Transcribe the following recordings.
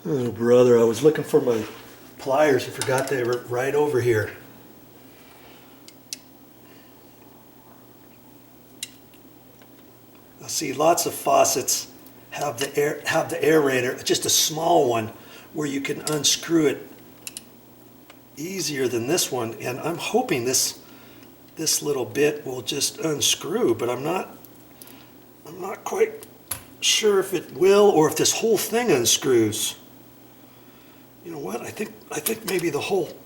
Oh brother, I was looking for my pliers and forgot they were right over here. I see lots of faucets have the aerator, just a small one where you can unscrew it easier than this one, and I'm hoping this little bit will just unscrew, but I'm not quite sure if it will or if this whole thing unscrews. You know what? I think maybe the whole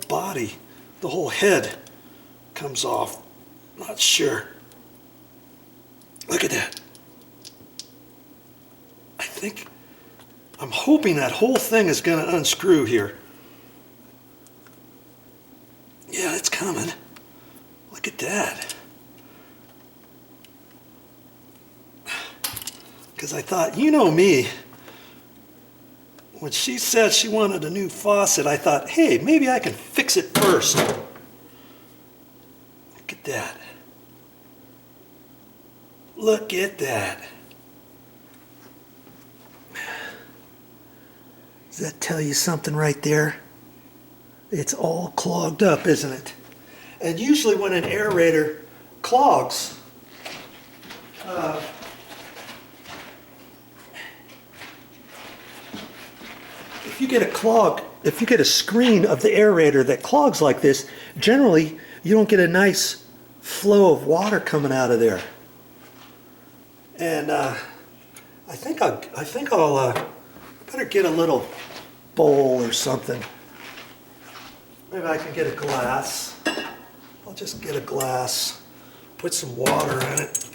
body, the whole head comes off. Not sure. Look at that. I'm hoping that whole thing is going to unscrew here. Yeah, it's coming. Look at that. Because I thought, you know me, when she said she wanted a new faucet, I thought, hey, maybe I can fix it first. Look at that. Look at that. Does that tell you something right there? It's all clogged up, isn't it? And usually when an aerator clogs, if you get a screen of the aerator that clogs like this, generally you don't get a nice flow of water coming out of there. And I think I'll better get a little bowl or something. Maybe I can get a glass. I'll just get a glass, put some water in it.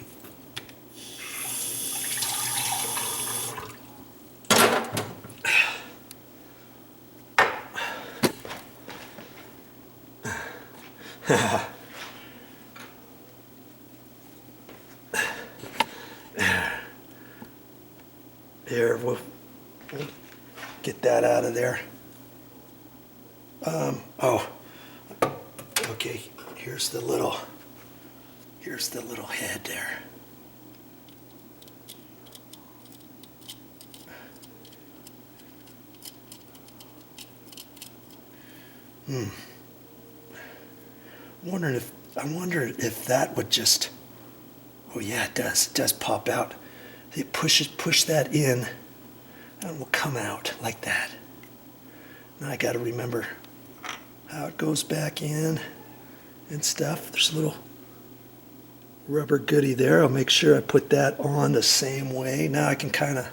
There, we'll get that out of there. Oh, okay, here's the little head there. I wonder if that would just, oh yeah, it does pop out. It push that in and it will come out like that. Now I got to remember how it goes back in and stuff. There's a little rubber goodie there. I'll make sure I put that on the same way. Now I can kind of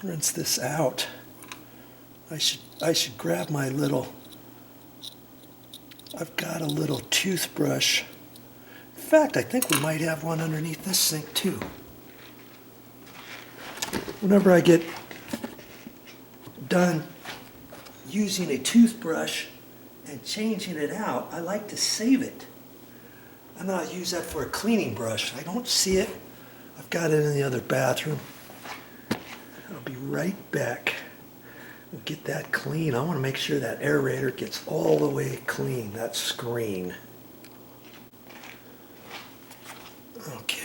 rinse this out. I should grab my little, I've got a little toothbrush. In fact, I think we might have one underneath this sink too. Whenever I get done using a toothbrush and changing it out, I like to save it. I'm not use that for a cleaning brush. I don't see it. I've got it in the other bathroom. I'll be right back. We'll get that clean. I want to make sure that aerator gets all the way clean, that screen. Okay.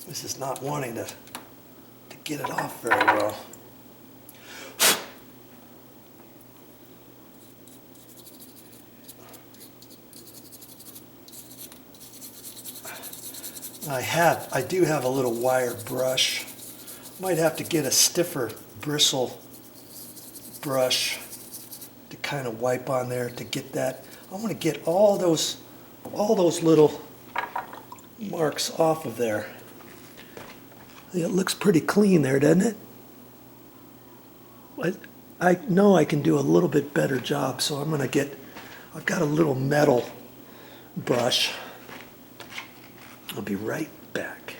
This is not wanting to get it off very well. I do have a little wire brush. Might have to get a stiffer bristle brush to kind of wipe on there to get that. I want to get all those little marks off of there. It looks pretty clean there, doesn't it? I know I can do a little bit better job, so I've got a little metal brush. I'll be right back.